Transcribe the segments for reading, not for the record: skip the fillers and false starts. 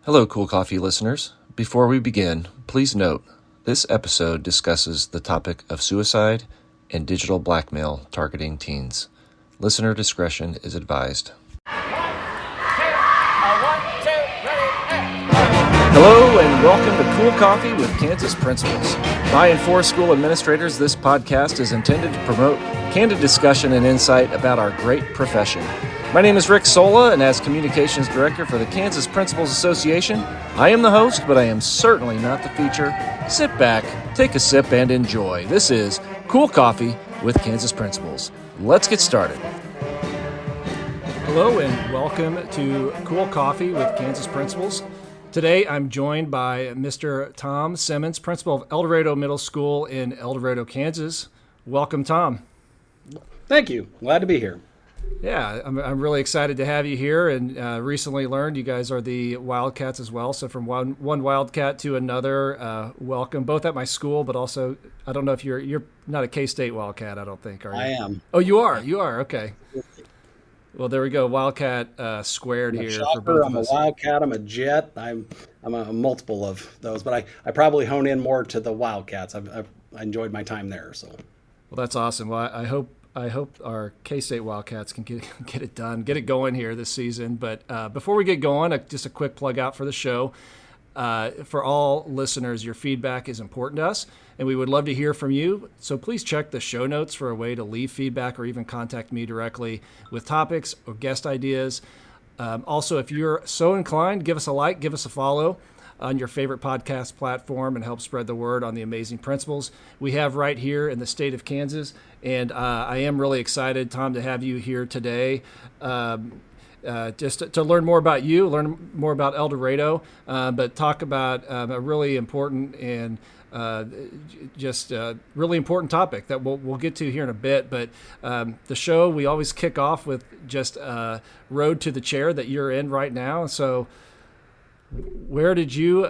Hello, Cool Coffee listeners. Before we begin, please note this episode discusses the topic of suicide and digital blackmail targeting teens. Listener discretion is advised. Hello and welcome to Cool Coffee with Kansas Principals. By and for school administrators, this podcast is intended to promote candid discussion and insight about our great profession. My name is Rick Sola, and as Communications Director for the Kansas Principals Association, I am the host, but I am certainly not the feature. Sit back, take a sip, and enjoy. This is Cool Coffee with Kansas Principals. Let's get started. Hello, and welcome to Cool Coffee with Kansas Principals. Today, I'm joined by Mr. Tom Simmons, principal of El Dorado Middle School in El Dorado, Kansas. Welcome, Tom. Thank you. Glad to be here. Yeah, I'm really excited to have you here, and recently learned you guys are the Wildcats as well. So from one Wildcat to another, welcome, both at my school, but also, I don't know if you're not a K-State Wildcat, I don't think, are you? I am. Oh, you are, okay. Well, there we go, Wildcat squared I'm a here shopper, for both I'm of us. a Wildcat, I'm a Jet, I'm a multiple of those, but I probably hone in more to the Wildcats. I enjoyed my time there. So. Well, that's awesome. Well, I hope our K-State Wildcats can get it done, get it going here this season. But before we get going, just a quick plug out for the show. For all listeners, your feedback is important to us, and we would love to hear from you. So please check the show notes for a way to leave feedback or even contact me directly with topics or guest ideas. Also, if you're so inclined, give us a like, give us a follow on your favorite podcast platform and help spread the word on the amazing principals we have right here in the state of Kansas. And I am really excited, Tom, to have you here today. Just to learn more about you, learn more about El Dorado, but talk about a really important and really important topic that we'll get to here in a bit. But the show, we always kick off with just road to the chair that you're in right now. So where did you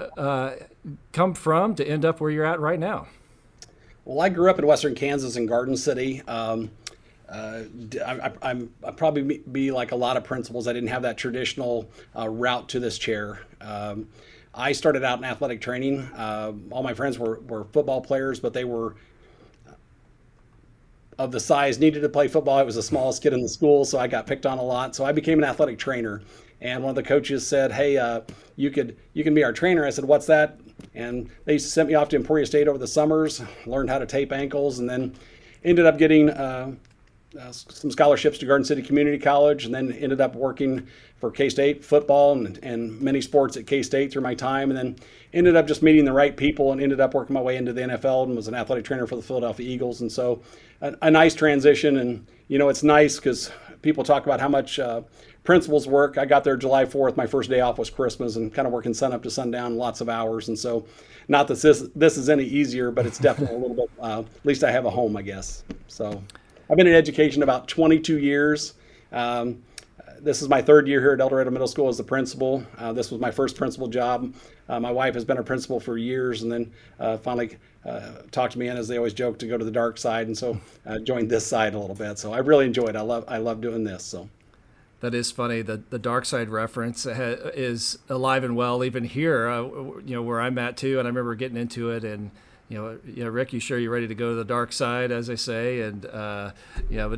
come from to end up where you're at right now? Well, I grew up in Western Kansas in Garden City. I'm probably be like a lot of principals. I didn't have that traditional route to this chair. I started out in athletic training. All my friends were football players, but they were of the size needed to play football. I was the smallest kid in the school, so I got picked on a lot. So I became an athletic trainer. And one of the coaches said, "Hey, you can be our trainer." I said, "What's that?" And they used to send me off to Emporia State over the summers, learned how to tape ankles, and then ended up getting some scholarships to Garden City Community College, and then ended up working for K-State football and many sports at K-State through my time, and then ended up just meeting the right people and ended up working my way into the NFL and was an athletic trainer for the Philadelphia Eagles. And so a nice transition. And, it's nice because people talk about how much principals work. I got there July 4th. My first day off was Christmas and kind of working sun up to sundown, lots of hours. And so not that this is any easier, but it's definitely a little bit, at least I have a home, I guess. So I've been in education about 22 years. This is my third year here at El Dorado Middle School as the principal. This was my first principal job. My wife has been a principal for years, and then finally talked me in, as they always joke, to go to the dark side, and so joined this side a little bit. So I really enjoyed it. I love doing this. So. That is funny. The dark side reference is alive and well even here, where I'm at too. And I remember getting into it, and Rick, you sure you're ready to go to the dark side, as they say? And but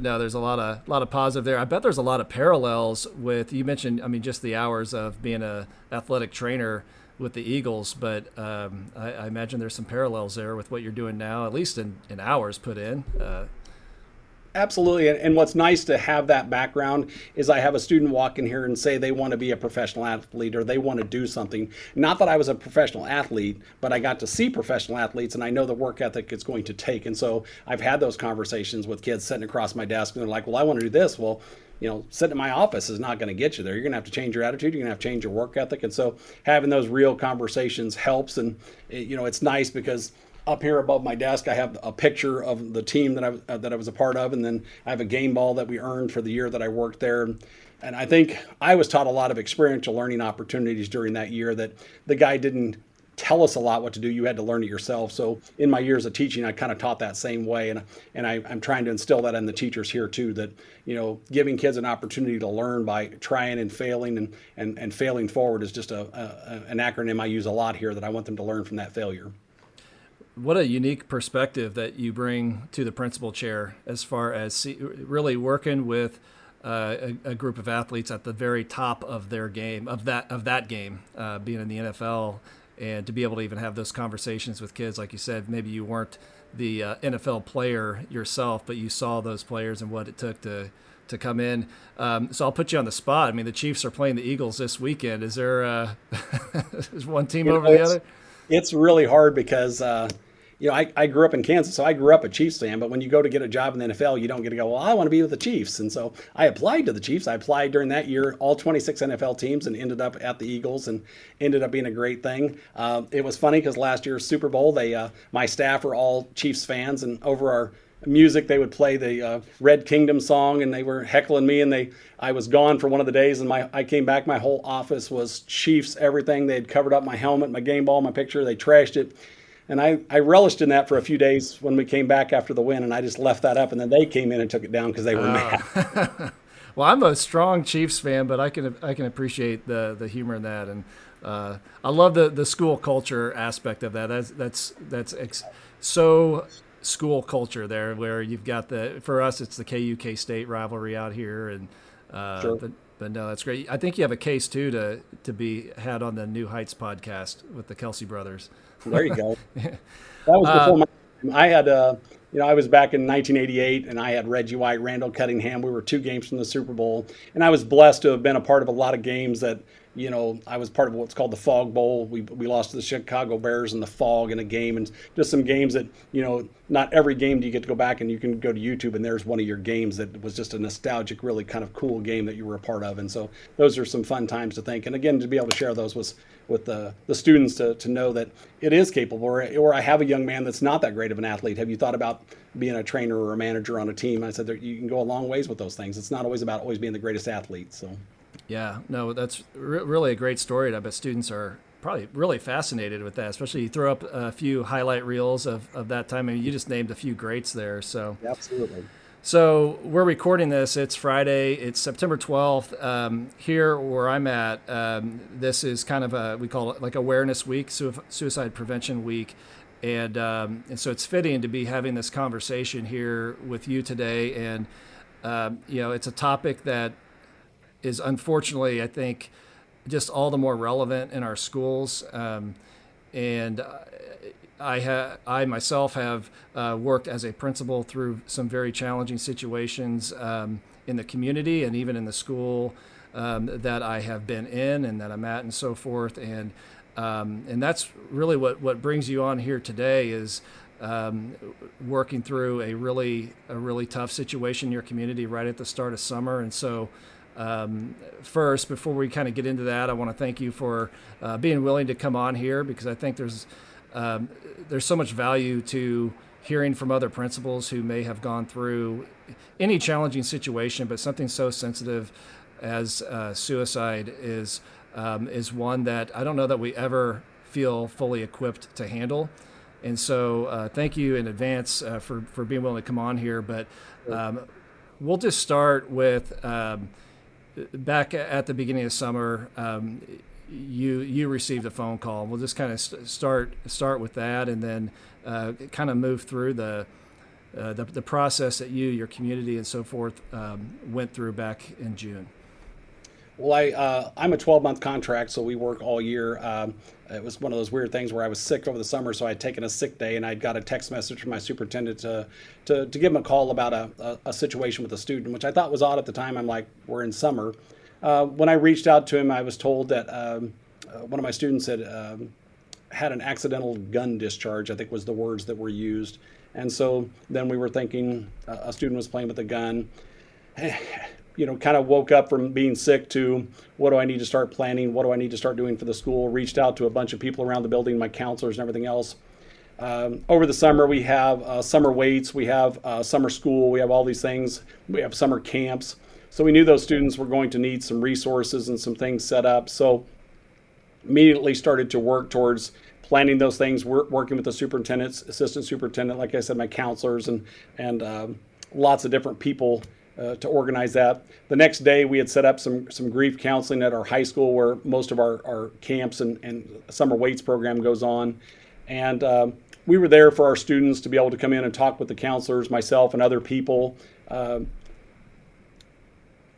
no, there's a lot of positive there. I bet there's a lot of parallels with, you mentioned, just the hours of being a athletic trainer with the Eagles, but I imagine there's some parallels there with what you're doing now, at least in hours put in. Absolutely. And what's nice to have that background is I have a student walk in here and say they want to be a professional athlete or they want to do something. Not that I was a professional athlete, but I got to see professional athletes and I know the work ethic it's going to take. And so I've had those conversations with kids sitting across my desk and they're like, well, I want to do this. Well, sitting in my office is not going to get you there. You're going to have to change your attitude. You're going to have to change your work ethic. And so having those real conversations helps. And, it's nice because up here above my desk, I have a picture of the team that I was a part of, and then I have a game ball that we earned for the year that I worked there. And I think I was taught a lot of experiential learning opportunities during that year that the guy didn't tell us a lot what to do. You had to learn it yourself. So in my years of teaching, I kind of taught that same way. And I'm trying to instill that in the teachers here too, that, giving kids an opportunity to learn by trying and failing and failing forward is just an acronym I use a lot here, that I want them to learn from that failure. What a unique perspective that you bring to the principal chair, as far as really working with a group of athletes at the very top of their game, of that game, being in the NFL, and to be able to even have those conversations with kids. Like you said, maybe you weren't the NFL player yourself, but you saw those players and what it took to come in. So I'll put you on the spot. I mean, the Chiefs are playing the Eagles this weekend. Is there is one team over the other? It's really hard because I grew up in Kansas, so I grew up a Chiefs fan. But when you go to get a job in the NFL, you don't get to go, well, I want to be with the Chiefs. And so I applied to the Chiefs. I applied during that year, all 26 NFL teams, and ended up at the Eagles, and ended up being a great thing. It was funny because last year's Super Bowl, my staff were all Chiefs fans, and over our music, they would play the Red Kingdom song, and they were heckling me, and I was gone for one of the days, and I came back, my whole office was Chiefs, everything. They had covered up my helmet, my game ball, my picture, they trashed it. And I relished in that for a few days when we came back after the win, and I just left that up, and then they came in and took it down because they were mad. Well, I'm a strong Chiefs fan, but I can appreciate the humor in that, and I love the school culture aspect of that. That's so school culture there, where you've got for us it's the KU K-State rivalry out here, and Sure. but no, that's great. I think you have a case too to be had on the New Heights podcast with the Kelsey brothers. There you go. That was before my time. I had, I was back in 1988, and I had Reggie White, Randall Cunningham. We were 2 games from the Super Bowl, and I was blessed to have been a part of a lot of games that, I was part of what's called the Fog Bowl. We lost to the Chicago Bears in the fog in a game, and just some games that, not every game do you get to go back, and you can go to YouTube, and there's one of your games that was just a nostalgic, really kind of cool game that you were a part of. And so those are some fun times to think. And again, to be able to share those with the students to know that it is capable. Or I have a young man that's not that great of an athlete. Have you thought about being a trainer or a manager on a team? I said that you can go a long ways with those things. It's not always about always being the greatest athlete. So. Yeah, no, that's really a great story. And I bet students are probably really fascinated with that, especially you throw up a few highlight reels of that time. I mean, you just named a few greats there. So Absolutely. So we're recording this. It's Friday. It's September 12th. Here where I'm at, this is kind of we call it like Awareness Week, Suicide Prevention Week. And so it's fitting to be having this conversation here with you today. And, it's a topic that is unfortunately, I think, just all the more relevant in our schools. And I myself have worked as a principal through some very challenging situations in the community and even in the school that I have been in and that I'm at and so forth. And that's really what brings you on here today is working through a really tough situation in your community right at the start of summer. And so first, before we kind of get into that, I want to thank you for being willing to come on here, because I think there's so much value to hearing from other principals who may have gone through any challenging situation, but something so sensitive as suicide is one that I don't know that we ever feel fully equipped to handle. And so thank you in advance for being willing to come on here. But we'll just start with back at the beginning of summer, you received a phone call. We'll just kind of start with that, and then kind of move through the process that your community, and so forth went through back in June. Well, I'm a 12-month contract, so we work all year. It was one of those weird things where I was sick over the summer, so I'd taken a sick day, and I'd got a text message from my superintendent to give him a call about a situation with a student, which I thought was odd at the time. I'm like, we're in summer. When I reached out to him, I was told that one of my students had an accidental gun discharge, I think was the words that were used. And so then we were thinking a student was playing with a gun. Kind of woke up from being sick to what do I need to start planning? What do I need to start doing for the school? Reached out to a bunch of people around the building, my counselors and everything else. Over the summer, we have summer weights, we have summer school, we have all these things. We have summer camps. So we knew those students were going to need some resources and some things set up. So immediately started to work towards planning those things, working with the superintendents, assistant superintendent, like I said, my counselors, and lots of different people to organize that. The next day, we had set up some grief counseling at our high school, where most of our camps and summer weights program goes on. And we were there for our students to be able to come in and talk with the counselors, myself and other people.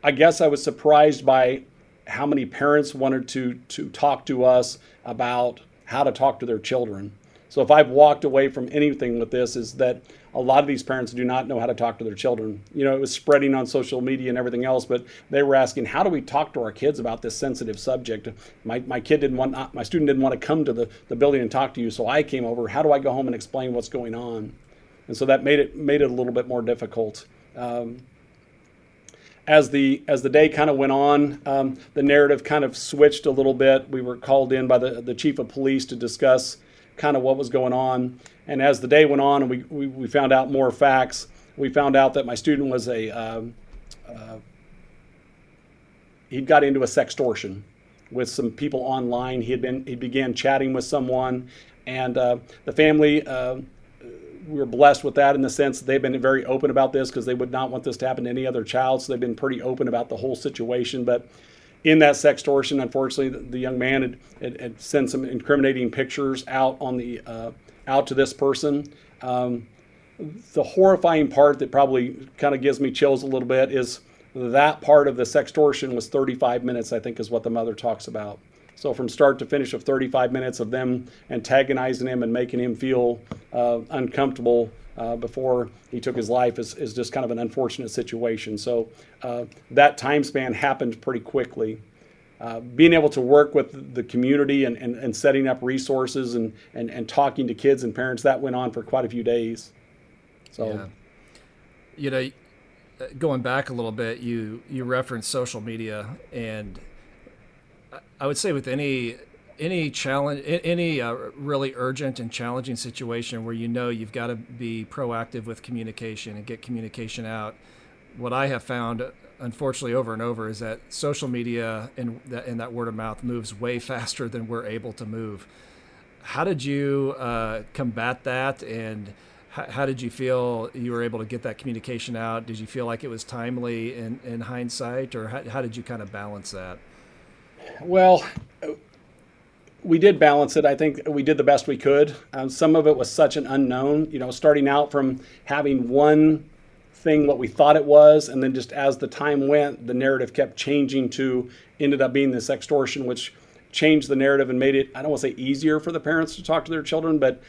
I guess I was surprised by how many parents wanted to talk to us about how to talk to their children. So if I've walked away from anything with this, is that a lot of these parents do not know how to talk to their children. You know, it was spreading on social media and everything else, but they were asking, how do we talk to our kids about this sensitive subject? My student didn't want to come to the building and talk to you, so I came over. How do I go home and explain what's going on? And so that made it a little bit more difficult. As the day kind of went on, the narrative kind of switched a little bit. We were called in by the chief of police to discuss kind of what was going on. And as the day went on and we found out more facts, we found out that my student was he'd got into a sextortion with some people online. He began chatting with someone, and the family, we were blessed with that in the sense that they've been very open about this, because they would not want this to happen to any other child. So they've been pretty open about the whole situation. But in that sextortion, unfortunately, the young man had sent some incriminating pictures out to this person. The horrifying part that probably kind of gives me chills a little bit is that part of the sextortion was 35 minutes, I think, is what the mother talks about. So from start to finish of 35 minutes of them antagonizing him and making him feel uncomfortable before he took his life is just kind of an unfortunate situation. So that time span happened pretty quickly. Being able to work with the community and setting up resources and talking to kids and parents, that went on for quite a few days. So, yeah. You know, going back a little bit, you referenced social media, and I would say with any challenge, any really urgent and challenging situation where you've got to be proactive with communication and get communication out, what I have found, unfortunately, over and over, is that social media and that word of mouth moves way faster than we're able to move. How did you combat that, and how did you feel you were able to get that communication out? Did you feel like it was timely in hindsight, or how did you kind of balance that? Well, we did balance it. I think we did the best we could. Some of it was such an unknown, starting out from having one thing what we thought it was, and then just as the time went, the narrative kept changing to ended up being this extortion, which changed the narrative and made it, I don't want to say easier for the parents to talk to their children, but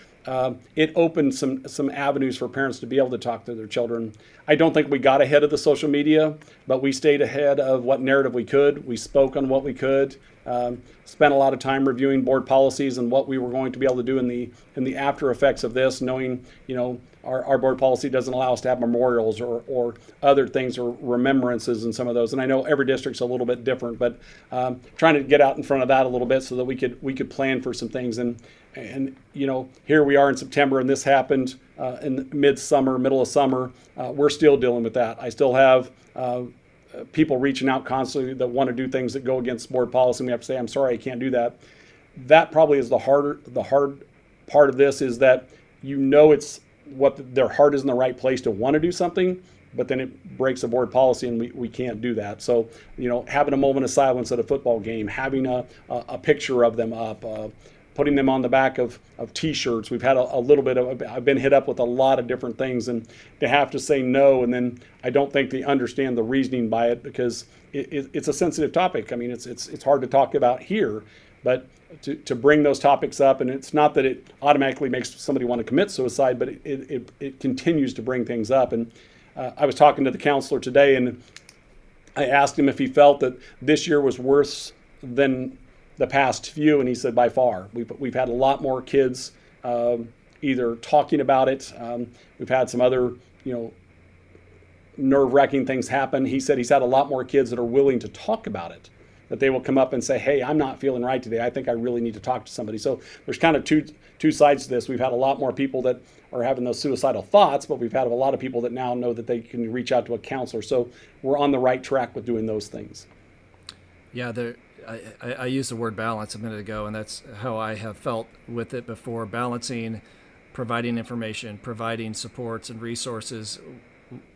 it opened some avenues for parents to be able to talk to their children. I don't think we got ahead of the social media, but we stayed ahead of what narrative we could. We spoke on what we could, spent a lot of time reviewing board policies and what we were going to be able to do in the after effects of this, knowing, our board policy doesn't allow us to have memorials or other things or remembrances and some of those. And I know every district's a little bit different, but trying to get out in front of that a little bit so that we could plan for some things. And here we are in September, and this happened in midsummer, middle of summer. We're still dealing with that. I still have people reaching out constantly that want to do things that go against board policy, and we have to say, I'm sorry, I can't do that. That probably is the hard part of this, is that it's what their heart is in the right place to want to do something, but then it breaks a board policy and we can't do that. So, having a moment of silence at a football game, having a picture of them up, putting them on the back of T-shirts. We've had a little bit of, I've been hit up with a lot of different things, and to have to say no, and then I don't think they understand the reasoning by it, because it's a sensitive topic. I mean, it's hard to talk about here, but to bring those topics up, and it's not that it automatically makes somebody want to commit suicide, but it continues to bring things up. And I was talking to the counselor today, and I asked him if he felt that this year was worse than the past few, and he said by far. We've had a lot more kids either talking about it. We've had some other nerve-wracking things happen. He said he's had a lot more kids that are willing to talk about it, that they will come up and say, hey, I'm not feeling right today. I think I really need to talk to somebody. So there's kind of two sides to this. We've had a lot more people that are having those suicidal thoughts, but we've had a lot of people that now know that they can reach out to a counselor. So we're on the right track with doing those things. Yeah, I used the word balance a minute ago, and that's how I have felt with it before, balancing providing information, providing supports and resources,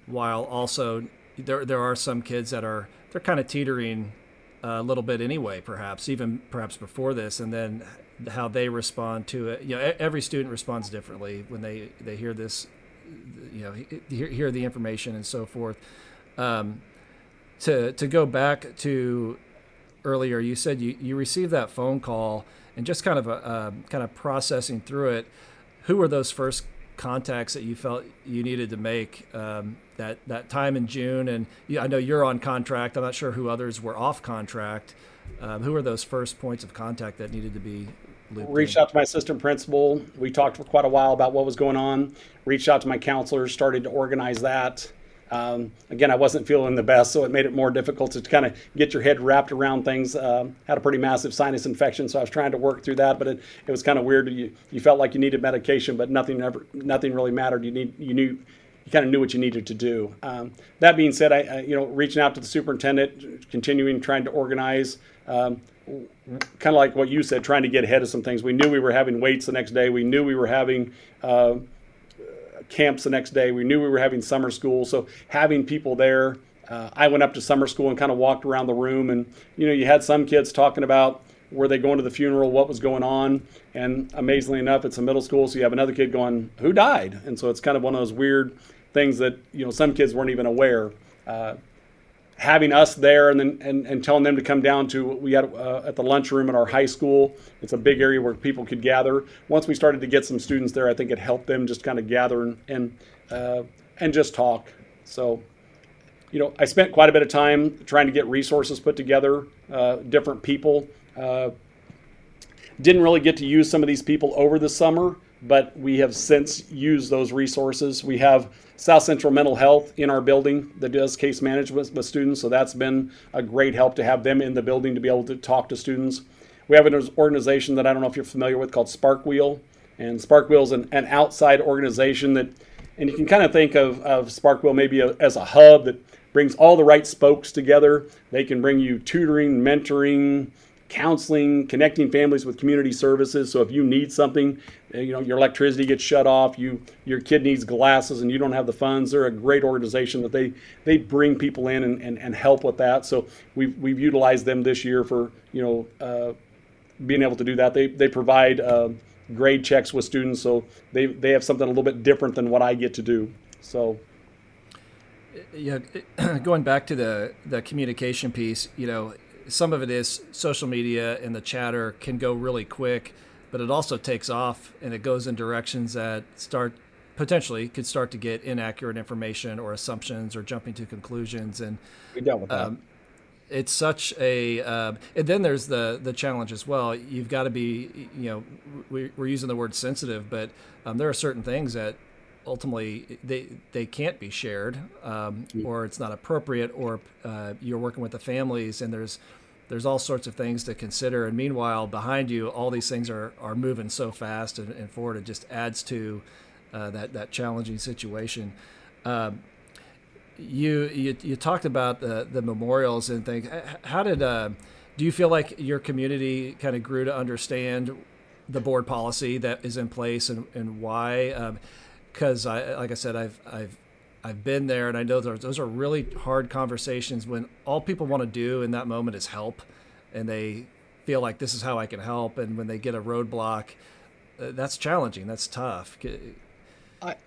while also there are some kids that they're kind of teetering a little bit anyway, perhaps before this, and then how they respond to it. Every student responds differently when they hear this, hear the information and so forth. To go back to earlier, you said you received that phone call, and just kind of processing through it. Who were those first contacts that you felt you needed to make that time in June? And I know you're on contract. I'm not sure who others were off contract. Who were those first points of contact that needed to be looped Reached in? out to my assistant principal. We talked for quite a while about what was going on. Reached out to my counselors, started to organize that. Again, I wasn't feeling the best, so it made it more difficult to kind of get your head wrapped around things. Had a pretty massive sinus infection, so I was trying to work through that, but it was kind of weird. You felt like you needed medication, but nothing really mattered. You kind of knew what you needed to do. That being said, I reaching out to the superintendent, continuing trying to organize. Kind of like what you said, trying to get ahead of some things. We knew we were having weights the next day. We knew we were having camps the next day. We knew we were having summer school. So having people there, I went up to summer school and kind of walked around the room, and you had some kids talking about were they going to the funeral, what was going on, and amazingly enough, it's a middle school, so you have another kid going, who died? And so it's kind of one of those weird things that some kids weren't even aware. Having us there and telling them to come down to, we had at the lunchroom at our high school. It's a big area where people could gather. Once we started to get some students there, I think it helped them just kind of gather and just talk. So, I spent quite a bit of time trying to get resources put together, different people. Didn't really get to use some of these people over the summer, but we have since used those resources. We have South Central Mental Health in our building that does case management with students, so that's been a great help to have them in the building to be able to talk to students. We have an organization that I don't know if you're familiar with called Spark Wheel, and Spark Wheel is an outside organization that, and you can kind of think of Spark Wheel maybe as a hub that brings all the right spokes together. They can bring you tutoring, mentoring, counseling, connecting families with community services. So if you need something, your electricity gets shut off, your kid needs glasses and you don't have the funds, they're a great organization that they bring people in and help with that. So we've utilized them this year for being able to do that. They provide grade checks with students, so they have something a little bit different than what I get to do. So yeah, going back to the communication piece, some of it is social media, and the chatter can go really quick, but it also takes off and it goes in directions that potentially could start to get inaccurate information or assumptions or jumping to conclusions. And we dealt with that. It's such a, and then there's the challenge as well. You've got to be, we're using the word sensitive, but there are certain things that ultimately they can't be shared, or it's not appropriate, or you're working with the families and there's all sorts of things to consider. And meanwhile, behind you, all these things are moving so fast and forward. It just adds to that challenging situation. You talked about the memorials and things. How did do you feel like your community kind of grew to understand the board policy that is in place and why? Because like I said, I've been there, and I know those are really hard conversations when all people want to do in that moment is help, and they feel like this is how I can help. And when they get a roadblock, that's challenging. That's tough.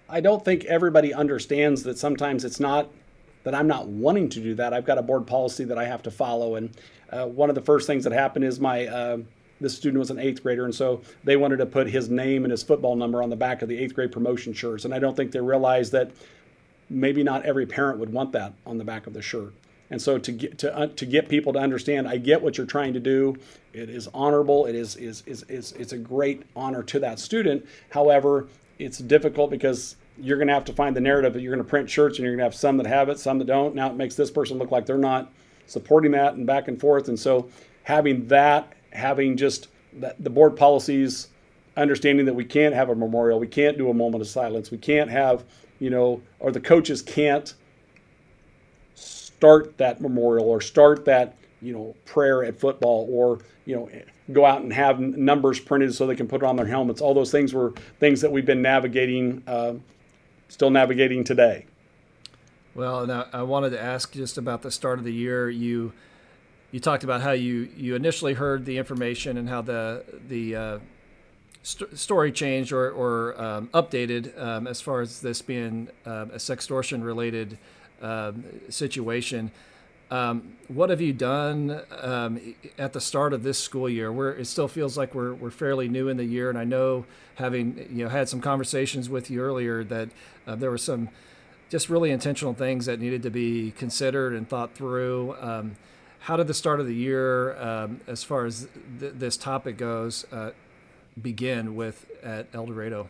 I don't think everybody understands that sometimes it's not that I'm not wanting to do that. I've got a board policy that I have to follow. And one of the first things that happened is this student was an 8th grader, and so they wanted to put his name and his football number on the back of the 8th grade promotion shirts. And I don't think they realized that maybe not every parent would want that on the back of the shirt. And so to get people to understand, I get what you're trying to do. It is honorable. It's a great honor to that student. However, it's difficult because you're going to have to find the narrative that you're going to print shirts, and you're going to have some that have it, some that don't. Now it makes this person look like they're not supporting that, and back and forth. And so having just the board policies, understanding that we can't have a memorial, we can't do a moment of silence, we can't have, or the coaches can't start that memorial or start that prayer at football, or go out and have numbers printed so they can put it on their helmets. All those things were things that we've been navigating, still navigating today. Well, now I wanted to ask just about the start of the year. You talked about how you initially heard the information and how the story changed or updated as far as this being a sextortion related situation. What have you done at the start of this school year, where it still feels like we're fairly new in the year? And I know, having had some conversations with you earlier, that there were some just really intentional things that needed to be considered and thought through. How did the start of the year, as far as this topic goes, begin with at El Dorado?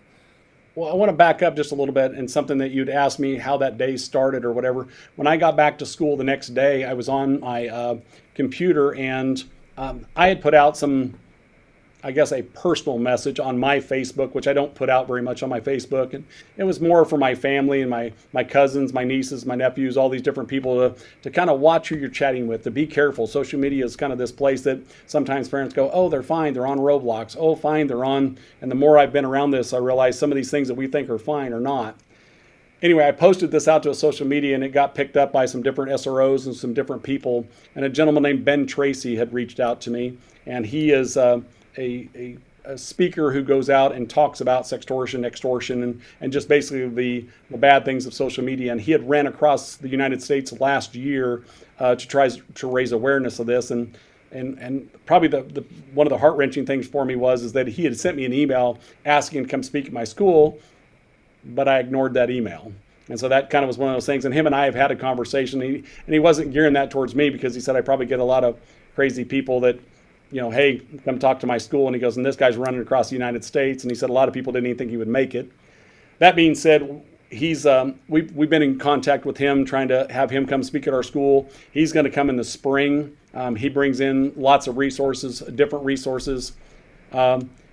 Well, I want to back up just a little bit, and something that you'd asked me how that day started or whatever. When I got back to school the next day, I was on my computer, and I had put out a personal message on my Facebook, which I don't put out very much on my Facebook. And it was more for my family and my cousins, my nieces, my nephews, all these different people to kind of watch who you're chatting with, to be careful. Social media is kind of this place that sometimes parents go, oh, they're fine, they're on Roblox. Oh, fine, they're on. And the more I've been around this, I realize some of these things that we think are fine are not. Anyway, I posted this out to a social media, and it got picked up by some different SROs and some different people. And a gentleman named Ben Tracy had reached out to me, and he is a speaker who goes out and talks about sextortion, extortion, and just basically the bad things of social media. And he had ran across the United States last year to try to raise awareness of this. And probably the one of the heart-wrenching things for me is that he had sent me an email asking to come speak at my school, but I ignored that email. And so that kind of was one of those things. And him and I have had a conversation, and he wasn't gearing that towards me, because he said I probably get a lot of crazy people that, hey, come talk to my school. And he goes, and this guy's running across the United States. And he said a lot of people didn't even think he would make it. That being said, he's we've been in contact with him, trying to have him come speak at our school. He's going to come in the spring. He brings in lots of resources, different resources.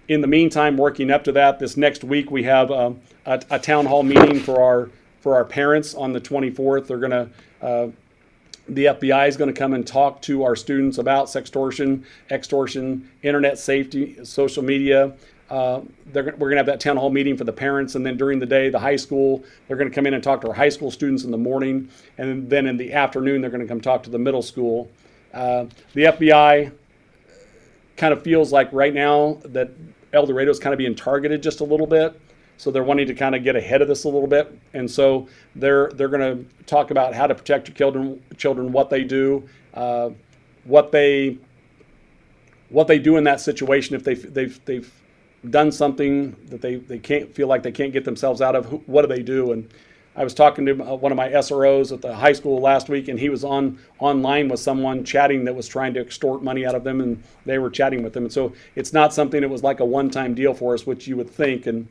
In the meantime, working up to that, this next week we have a town hall meeting for our parents on the 24th. They're going to the FBI is going to come and talk to our students about sextortion, extortion, internet safety, social media. We're going to have that town hall meeting for the parents, and then during the day, the high school, they're going to come in and talk to our high school students in the morning, and then in the afternoon, they're going to come talk to the middle school. The FBI kind of feels like right now that El Dorado is kind of being targeted just a little bit. So they're wanting to kind of get ahead of this a little bit, and so they're going to talk about how to protect your children, what they do, what they do in that situation if they've done something that they can't feel like they can't get themselves out of. What do they do? And I was talking to one of my SROs at the high school last week, and he was online with someone chatting that was trying to extort money out of them, and they were chatting with them. And so it's not something that was like a one-time deal for us, which you would think. And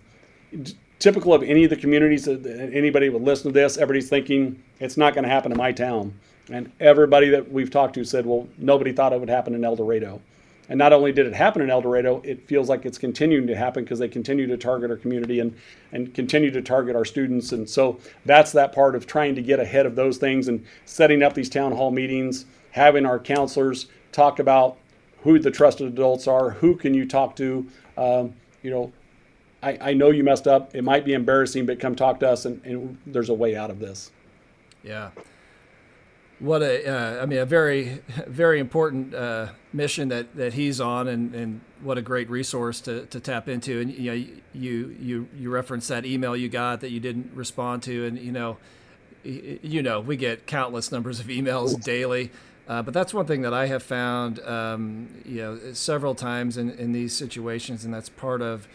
typical of any of the communities that anybody would listen to this, everybody's thinking it's not going to happen in my town. And everybody that we've talked to said, well, nobody thought it would happen in El Dorado. And not only did it happen in El Dorado, it feels like it's continuing to happen because they continue to target our community and continue to target our students. And so that's that part of trying to get ahead of those things and setting up these town hall meetings, having our counselors talk about who the trusted adults are, who can you talk to. I know you messed up. It might be embarrassing, but come talk to us, and there's a way out of this. Yeah. What a very, very important mission that he's on, and what a great resource to tap into. And you referenced that email you got that you didn't respond to, and we get countless numbers of emails daily. But that's one thing that I have found, several times in these situations, and that's part of.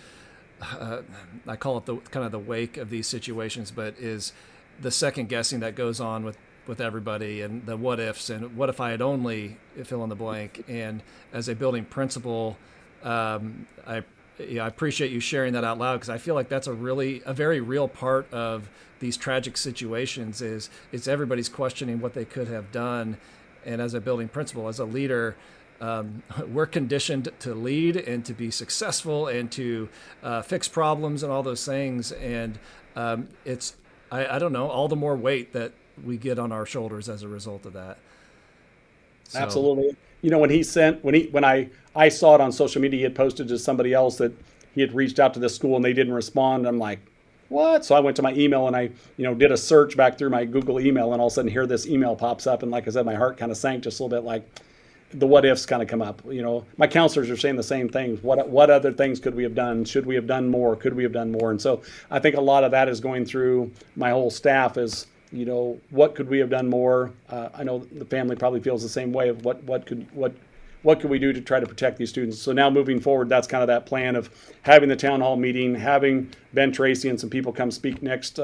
I call it the kind of the wake of these situations, but is the second guessing that goes on with everybody, and the what ifs, and what if I had only fill in the blank. And as a building principal, I appreciate you sharing that out loud, because I feel like that's a very real part of these tragic situations. It's everybody's questioning what they could have done, and as a building principal, as a leader. We're conditioned to lead and to be successful and to fix problems and all those things. And it's, I don't know, all the more weight that we get on our shoulders as a result of that. So Absolutely. When I saw it on social media, he had posted to somebody else that he had reached out to this school and they didn't respond. I'm like, what? So I went to my email and I, did a search back through my Google email, and all of a sudden here this email pops up. And like I said, my heart kind of sank just a little bit, like the what ifs kind of come up. My counselors are saying the same things. What other things could we have done? Should we have done more? Could we have done more? And so I think a lot of that is going through my whole staff is, what could we have done more? I know the family probably feels the same way of what could we do to try to protect these students. So now moving forward, that's kind of that plan of having the town hall meeting, having Ben Tracy and some people come speak next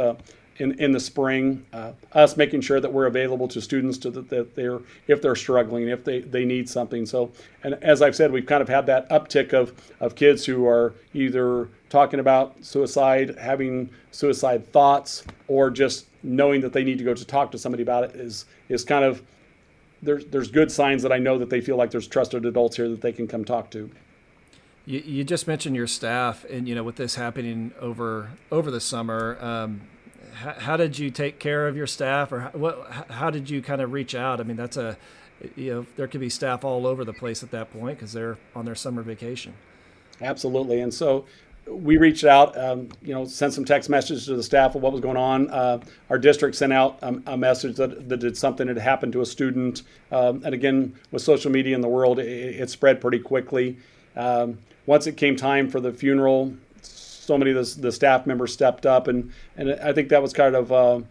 in the spring, us making sure that we're available to students that if they're struggling, if they need something. So, and as I've said, we've kind of had that uptick of kids who are either talking about suicide, having suicide thoughts, or just knowing that they need to go to talk to somebody about it is kind of, there's good signs that I know that they feel like there's trusted adults here that they can come talk to. you just mentioned your staff, and with this happening over the summer. How did you take care of your staff, or how did you kind of reach out? I mean, that's there could be staff all over the place at that point because they're on their summer vacation. Absolutely. And so we reached out, sent some text messages to the staff of what was going on. Our district sent out a message that did something that had happened to a student. And again, with social media in the world, it spread pretty quickly. Once it came time for the funeral, so many of the staff members stepped up, and I think that was kind of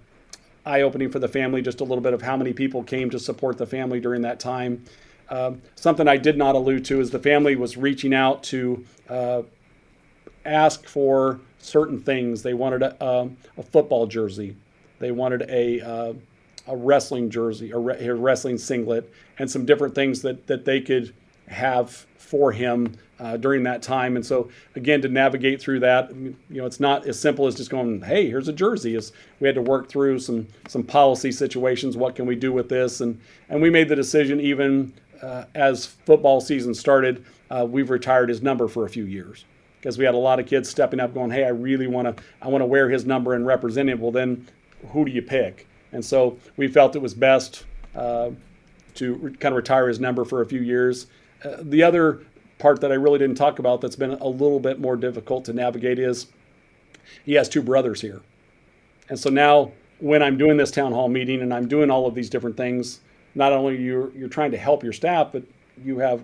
eye-opening for the family, just a little bit of how many people came to support the family during that time. Something I did not allude to is the family was reaching out to ask for certain things. They wanted a football jersey. They wanted a wrestling jersey, a wrestling singlet, and some different things that they could have for him during that time. And so again, to navigate through that, it's not as simple as just going, hey, here's a jersey. We had to work through some policy situations. What can we do with this? And we made the decision, even as football season started, we've retired his number for a few years, because we had a lot of kids stepping up going, hey, I want to wear his number and represent him. Well, then who do you pick? And so we felt it was best to kind of retire his number for a few years. The other part that I really didn't talk about that's been a little bit more difficult to navigate is he has two brothers here. And so now when I'm doing this town hall meeting and I'm doing all of these different things, not only you're trying to help your staff, but you have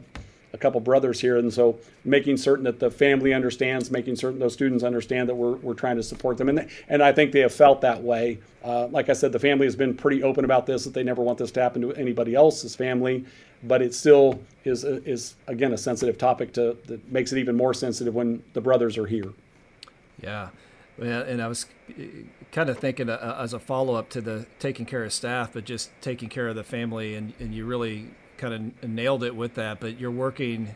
a couple brothers here. And so making certain that the family understands, making certain those students understand that we're trying to support them. And I think they have felt that way. Like I said, the family has been pretty open about this, that they never want this to happen to anybody else's family. But it still is again, a sensitive topic that makes it even more sensitive when the brothers are here. Yeah. And I was kind of thinking as a follow-up to the taking care of staff, but just taking care of the family, and you really kind of nailed it with that. But you're working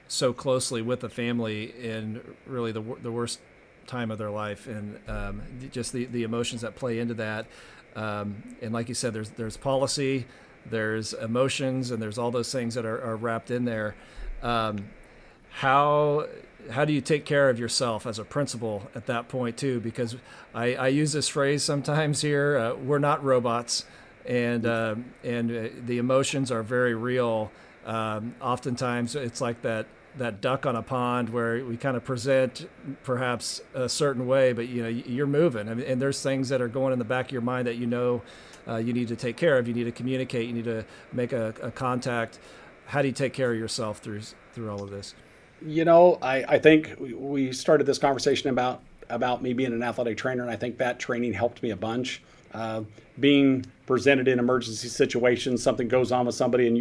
so closely with the family in really the worst time of their life, and just the emotions that play into that. And like you said, there's policy, there's emotions, and there's all those things that are wrapped in there. How do you take care of yourself as a principal at that point too? Because I use this phrase sometimes here, we're not robots, and the emotions are very real. Oftentimes it's like that duck on a pond where we kind of present perhaps a certain way, but you're moving. I mean, and there's things that are going in the back of your mind that you need to take care of. You need to communicate. You need to make a contact. How do you take care of yourself through all of this? I think we started this conversation about me being an athletic trainer, and I think that training helped me a bunch. Being presented in emergency situations, something goes on with somebody, and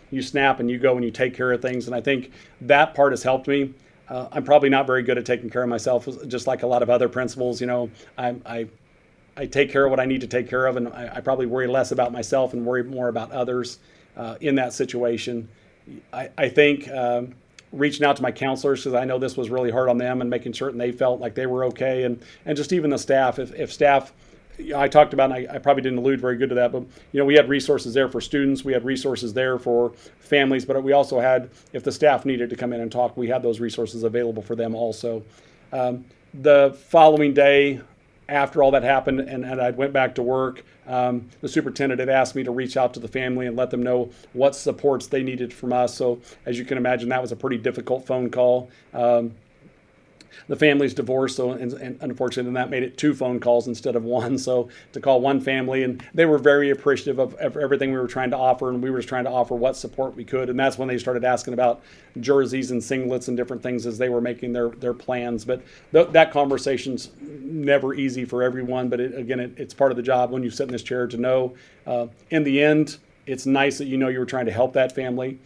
you snap and you go and you take care of things. And I think that part has helped me. I'm probably not very good at taking care of myself, just like a lot of other principals. I take care of what I need to take care of, and I probably worry less about myself and worry more about others in that situation. I think reaching out to my counselors, because I know this was really hard on them, and making certain they felt like they were okay, and just even the staff. If staff, I talked about, and I probably didn't allude very good to that, but we had resources there for students, we had resources there for families, but we also had, if the staff needed to come in and talk, we had those resources available for them also. The following day, after all that happened and I went back to work, the superintendent had asked me to reach out to the family and let them know what supports they needed from us. So as you can imagine, that was a pretty difficult phone call. The family's divorced, so and unfortunately, that made it 2 phone calls instead of 1. So to call one family, and they were very appreciative of everything we were trying to offer, and we were just trying to offer what support we could. And that's when they started asking about jerseys and singlets and different things as they were making their plans. But that conversation's never easy for everyone. But it's part of the job when you sit in this chair to know. In the end, it's nice that you know you were trying to help that family.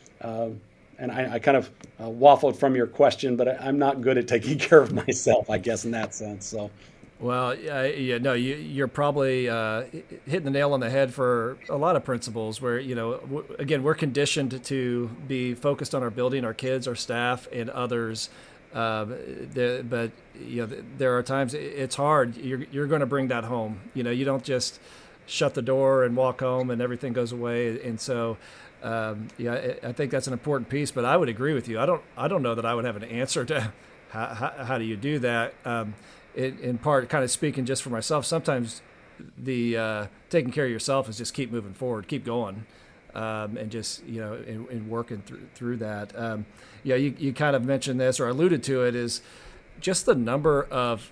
And I kind of waffled from your question, but I'm not good at taking care of myself, I guess, in that sense. So, well, no, you're probably hitting the nail on the head for a lot of principals where, again, we're conditioned to be focused on our building, our kids, our staff, and others. But there are times it's hard. You're going to bring that home. You don't just shut the door and walk home and everything goes away. And so, I think that's an important piece, but I would agree with you. I don't know that I would have an answer to how do you do that. In part, kind of speaking just for myself, sometimes the taking care of yourself is just keep moving forward, keep going, and just and working through that. You kind of mentioned this or alluded to it, is just the number of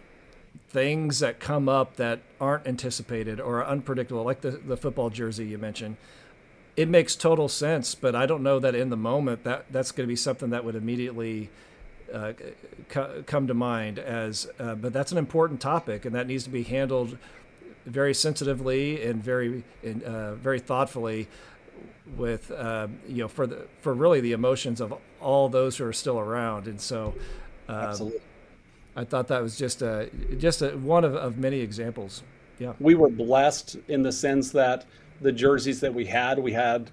things that come up that aren't anticipated or are unpredictable, like the football jersey you mentioned. It makes total sense, but I don't know that in the moment that's going to be something that would immediately come to mind but that's an important topic, and that needs to be handled very sensitively and very thoughtfully with for really the emotions of all those who are still around. And so absolutely. I thought that was just one of many examples. Yeah, we were blessed in the sense that the jerseys that we had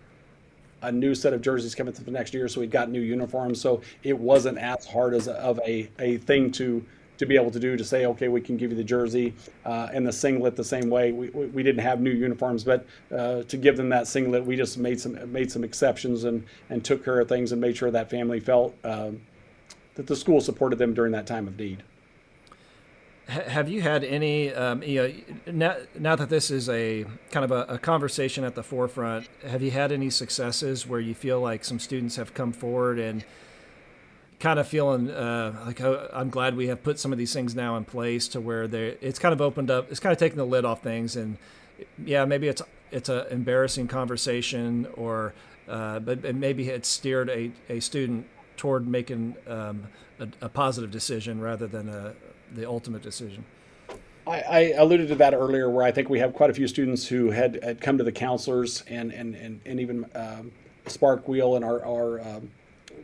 a new set of jerseys coming through the next year, so we got new uniforms. So it wasn't as hard of a thing to be able to do, to say, okay, we can give you the jersey and the singlet the same way. We didn't have new uniforms, but to give them that singlet, we just made some exceptions and took care of things and made sure that family felt that the school supported them during that time of need. Have you had any, now that this is a kind of a conversation at the forefront, have you had any successes where you feel like some students have come forward and kind of feeling like, oh, I'm glad we have put some of these things now in place to where it's kind of opened up, it's kind of taken the lid off things, and maybe it's an embarrassing conversation, or but maybe it's steered a student toward making a positive decision rather than the ultimate decision. I alluded to that earlier, where I think we have quite a few students who had come to the counselors and even Spark Wheel and our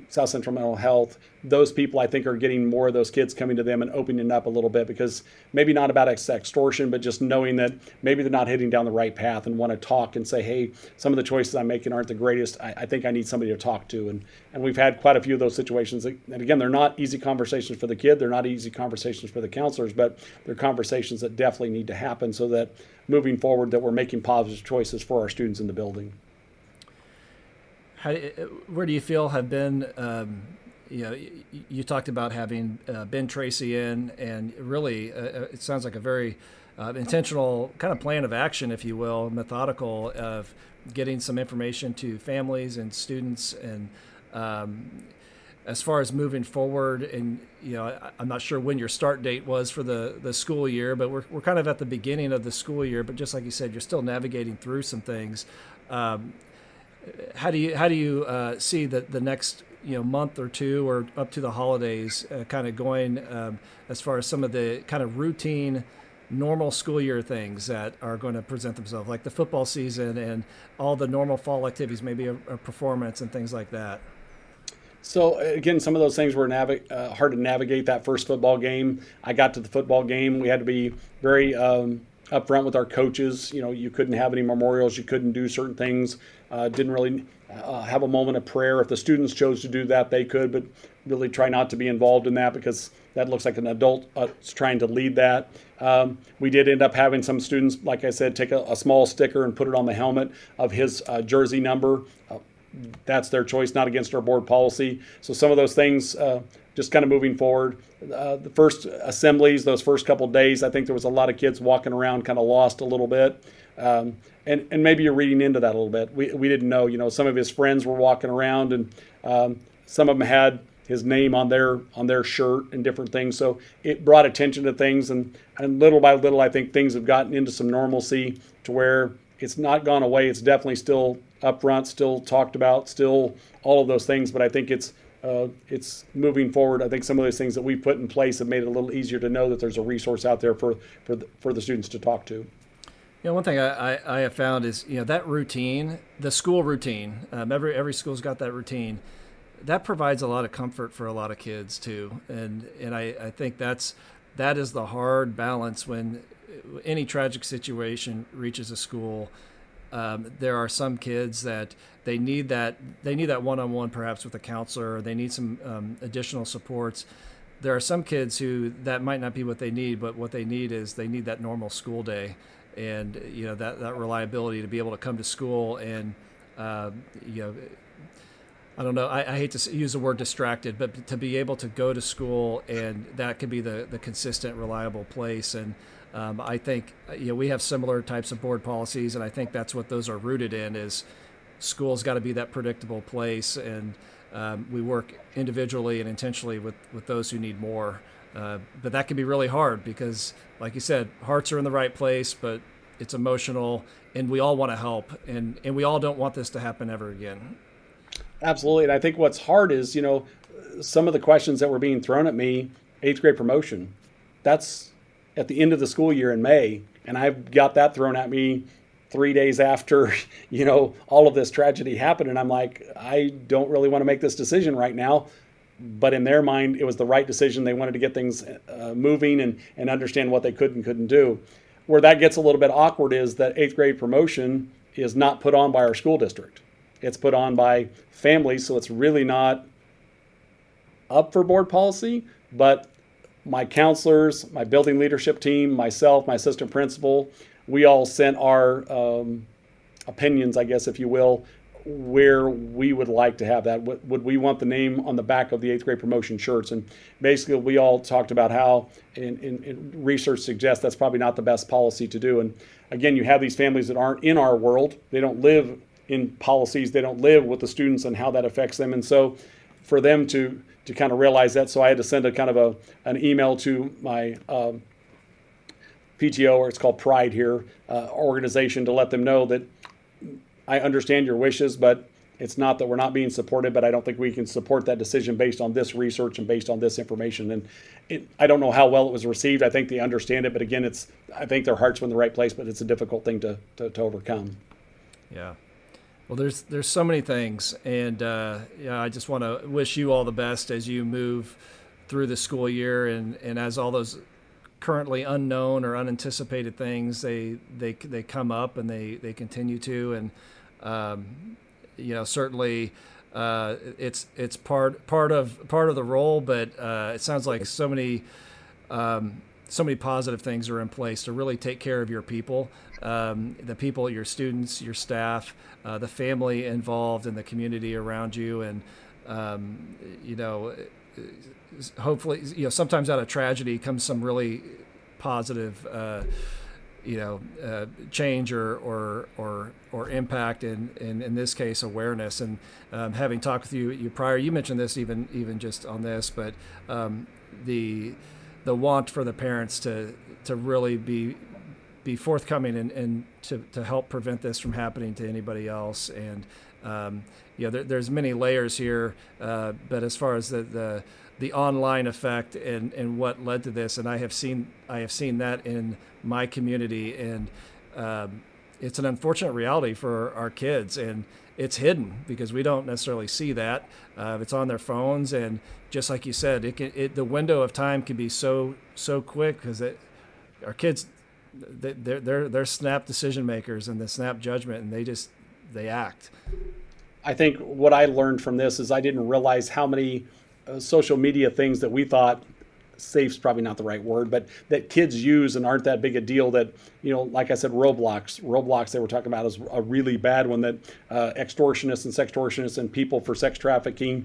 South Central Mental Health. Those people, I think, are getting more of those kids coming to them and opening up a little bit, because maybe not about extortion, but just knowing that maybe they're not heading down the right path and want to talk and say, hey, some of the choices I'm making aren't the greatest. I think I need somebody to talk to. And we've had quite a few of those situations. And again, they're not easy conversations for the kid. They're not easy conversations for the counselors, but they're conversations that definitely need to happen so that moving forward that we're making positive choices for our students in the building. Where do you feel have been, you talked about having Ben Tracy in, and really it sounds like a very intentional kind of plan of action, if you will, methodical, of getting some information to families and students. And as far as moving forward, and I'm not sure when your start date was for the school year, but we're kind of at the beginning of the school year. But just like you said, you're still navigating through some things. How do you see the next month or two, or up to the holidays, kind of going as far as some of the kind of routine, normal school year things that are going to present themselves, like the football season and all the normal fall activities, maybe a performance and things like that? So again, some of those things were hard to navigate. That first football game, I got to the football game. We had to be very upfront with our coaches. You couldn't have any memorials. You couldn't do certain things. Didn't really have a moment of prayer. If the students chose to do that, they could, but really try not to be involved in that, because that looks like an adult trying to lead that. We did end up having some students, like I said, take a small sticker and put it on the helmet of his jersey number. That's their choice, not against our board policy. So some of those things just kind of moving forward. The first assemblies, those first couple of days, I think there was a lot of kids walking around kind of lost a little bit. And maybe you're reading into that a little bit. We didn't know, some of his friends were walking around, and some of them had his name on their shirt and different things. So it brought attention to things, and little by little, I think things have gotten into some normalcy to where it's not gone away. It's definitely still up front, still talked about, still all of those things. But I think it's moving forward. I think some of those things that we put in place have made it a little easier to know that there's a resource out there for the students to talk to. One thing I have found is, that routine, the school routine, every school's got that routine. That provides a lot of comfort for a lot of kids too. And I think that is the hard balance when any tragic situation reaches a school. There are some kids that they need that one-on-one perhaps with a counselor, or they need some additional supports. There are some kids who that might not be what they need, but what they need is they need that normal school day. And that reliability to be able to come to school and I don't know, I hate to use the word distracted, but to be able to go to school, and that could be the consistent, reliable place. And I think we have similar types of board policies, and I think that's what those are rooted in, is school's got to be that predictable place, and we work individually and intentionally with those who need more. But that can be really hard because, like you said, hearts are in the right place, but it's emotional, and we all want to help, and we all don't want this to happen ever again. Absolutely. And I think what's hard is, some of the questions that were being thrown at me, 8th grade promotion, that's at the end of the school year in May. And I've got that thrown at me 3 days after, all of this tragedy happened. And I'm like, I don't really want to make this decision right now. But in their mind, it was the right decision. They wanted to get things moving and understand what they could and couldn't do. Where that gets a little bit awkward is that 8th grade promotion is not put on by our school district. It's put on by families, so it's really not up for board policy. But my counselors, my building leadership team, myself, my assistant principal, we all sent our opinions, I guess, if you will, where we would like to have that. Would we want the name on the back of the 8th grade promotion shirts? And basically, we all talked about how, in research suggests that's probably not the best policy to do. And again, you have these families that aren't in our world. They don't live in policies. They don't live with the students and how that affects them. And so for them to kind of realize that, so I had to send a kind of an email to my PTO, or it's called Pride here, organization, to let them know that I understand your wishes, but it's not that we're not being supported, but I don't think we can support that decision based on this research and based on this information. And I don't know how well it was received. I think they understand it, but again, I think their hearts were in the right place, but it's a difficult thing to overcome. Yeah. Well, there's so many things, and I just want to wish you all the best as you move through the school year, and as all those currently unknown or unanticipated things they come up and they continue to, and certainly it's part of the role, but it sounds like so many positive things are in place to really take care of your people, the people, your students, your staff, the family involved, and the community around you. And hopefully, sometimes out of tragedy comes some really positive change or impact, and in this case awareness. And having talked with you prior, you mentioned this even just on this, but the want for the parents to really be forthcoming and to help prevent this from happening to anybody else. And there's many layers here, but as far as the online effect and what led to this, and I have seen that in my community, and it's an unfortunate reality for our kids, and it's hidden because we don't necessarily see that. It's on their phones, and just like you said, the window of time can be so quick because our kids, they're snap decision makers and the snap judgment, and they act. I think what I learned from this is I didn't realize how many social media things that we thought safe's probably not the right word, but that kids use and aren't that big a deal that, like I said, Roblox they were talking about is a really bad one that extortionists and sextortionists and people for sex trafficking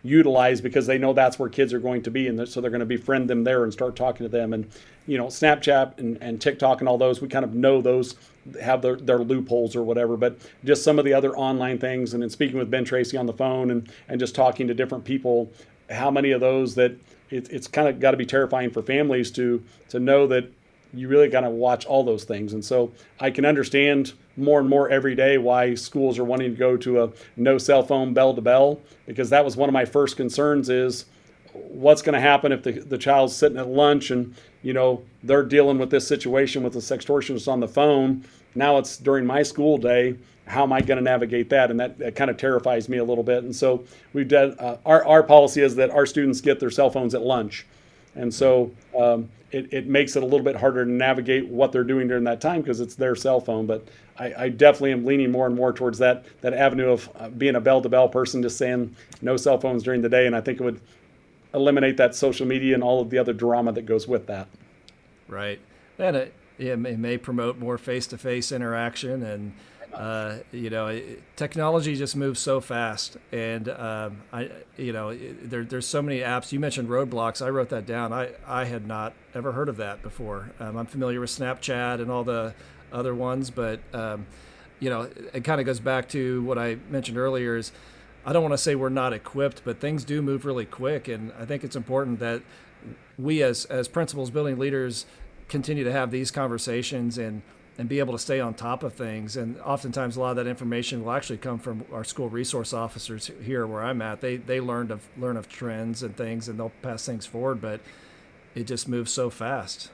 utilize because they know that's where kids are going to be. And so they're going to befriend them there and start talking to them. And, Snapchat and TikTok and all those, we kind of know those have their loopholes or whatever, but just some of the other online things. And in speaking with Ben Tracy on the phone and just talking to different people, how many of those that it's kind of got to be terrifying for families to know that you really got to watch all those things. And so I can understand more and more every day why schools are wanting to go to a no cell phone bell to bell, because that was one of my first concerns is what's going to happen if the child's sitting at lunch and, they're dealing with this situation with the sextortionist on the phone. Now it's during my school day. How am I going to navigate that? And that kind of terrifies me a little bit. And so we've done, our policy is that our students get their cell phones at lunch. And so it makes it a little bit harder to navigate what they're doing during that time because it's their cell phone. But I definitely am leaning more and more towards that avenue of being a bell-to-bell person, just saying no cell phones during the day. And I think it would eliminate that social media and all of the other drama that goes with that. Right. And it may promote more face-to-face interaction. And, technology just moves so fast. And, there's so many apps. You mentioned Roadblocks. I wrote that down. I had not ever heard of that before. I'm familiar with Snapchat and all the other ones, but, it kind of goes back to what I mentioned earlier is I don't want to say we're not equipped, but things do move really quick. And I think it's important that we as principals, building leaders, continue to have these conversations and be able to stay on top of things. And oftentimes a lot of that information will actually come from our school resource officers here where I'm at. They learn of trends and things, and they'll pass things forward, but it just moves so fast.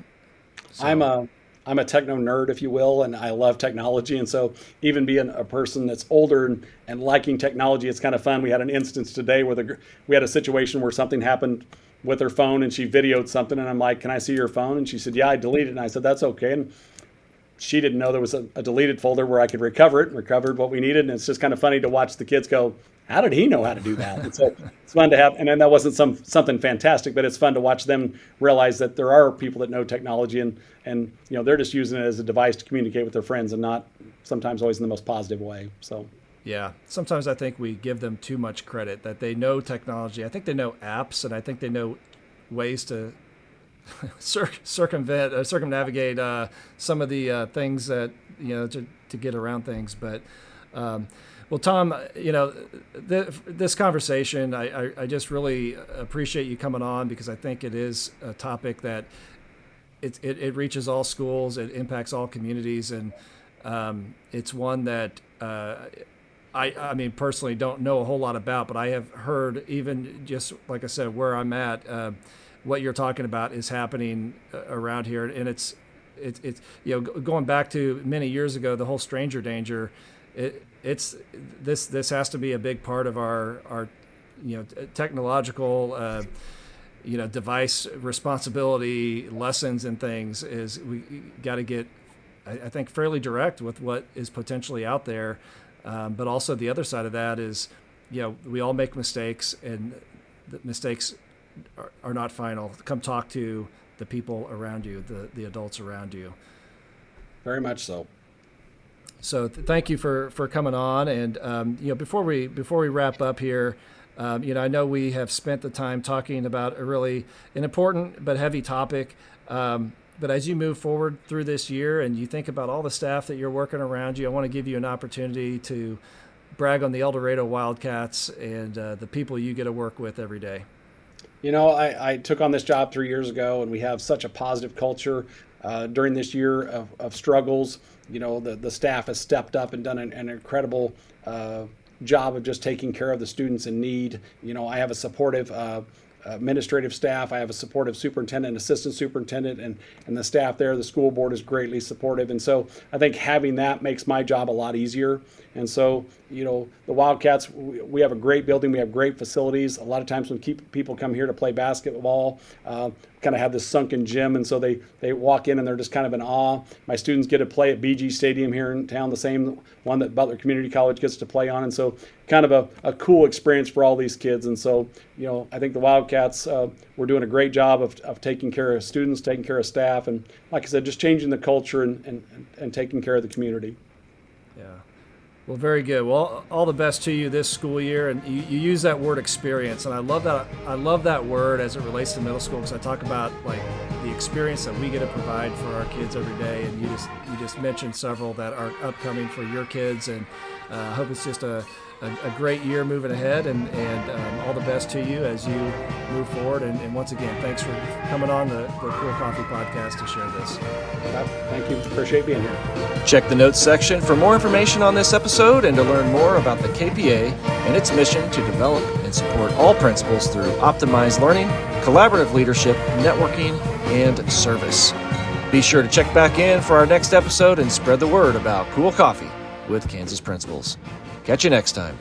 So. I'm a techno nerd, if you will, and I love technology. And so even being a person that's older and liking technology, it's kind of fun. We had an instance today where we had a situation where something happened with her phone and she videoed something. And I'm like, can I see your phone? And she said, yeah, I deleted it. And I said, that's okay. And she didn't know there was a deleted folder where I could recover it and recovered what we needed. And it's just kind of funny to watch the kids go, how did he know how to do that? And so it's fun to have, and then that wasn't something fantastic, but it's fun to watch them realize that there are people that know technology and they're just using it as a device to communicate with their friends and not sometimes always in the most positive way. So. Yeah, sometimes I think we give them too much credit that they know technology. I think they know apps, and I think they know ways to circumnavigate some of the things that to get around things. But well, Tom, this conversation, I just really appreciate you coming on because I think it is a topic that it reaches all schools, it impacts all communities, and it's one that I mean personally don't know a whole lot about, but I have heard, even just like I said, where I'm at, what you're talking about is happening around here, and it's going back to many years ago, the whole stranger danger. This has to be a big part of our technological device responsibility lessons and things. Is we got to get, I think, fairly direct with what is potentially out there, but also the other side of that is we all make mistakes, and the mistakes are not final. Come talk to the people around you, the adults around you. Very much so. So thank you for coming on. And before we wrap up here, I know we have spent the time talking about an important but heavy topic. But as you move forward through this year and you think about all the staff that you're working around you, I want to give you an opportunity to brag on the El Dorado Wildcats and the people you get to work with every day. I took on this job 3 years ago, and we have such a positive culture. During this year of struggles, the staff has stepped up and done an incredible job of just taking care of the students in need. I have a supportive administrative staff. I have a supportive superintendent, assistant superintendent, and the staff there. The school board is greatly supportive. And so I think having that makes my job a lot easier. And so, the Wildcats, we have a great building. We have great facilities. A lot of times when people come here to play basketball, kind of have this sunken gym, and so they walk in and they're just kind of in awe. My students get to play at BG Stadium here in town, the same one that Butler Community College gets to play on, and so kind of a cool experience for all these kids. And so, I think the Wildcats, we're doing a great job of taking care of students, taking care of staff, and like I said, just changing the culture and taking care of the community. Yeah. Well, very good. Well, all the best to you this school year. And you use that word experience, and I love that. I love that word as it relates to middle school, because I talk about like the experience that we get to provide for our kids every day. And you just mentioned several that are upcoming for your kids, and I hope it's just a great year moving ahead, and all the best to you as you move forward. And once again, thanks for coming on the Cool Coffee Podcast to share this. Thank you. Appreciate being here. Check the notes section for more information on this episode and to learn more about the KPA and its mission to develop and support all principals through optimized learning, collaborative leadership, networking, and service. Be sure to check back in for our next episode and spread the word about cool coffee with Kansas principals. Catch you next time.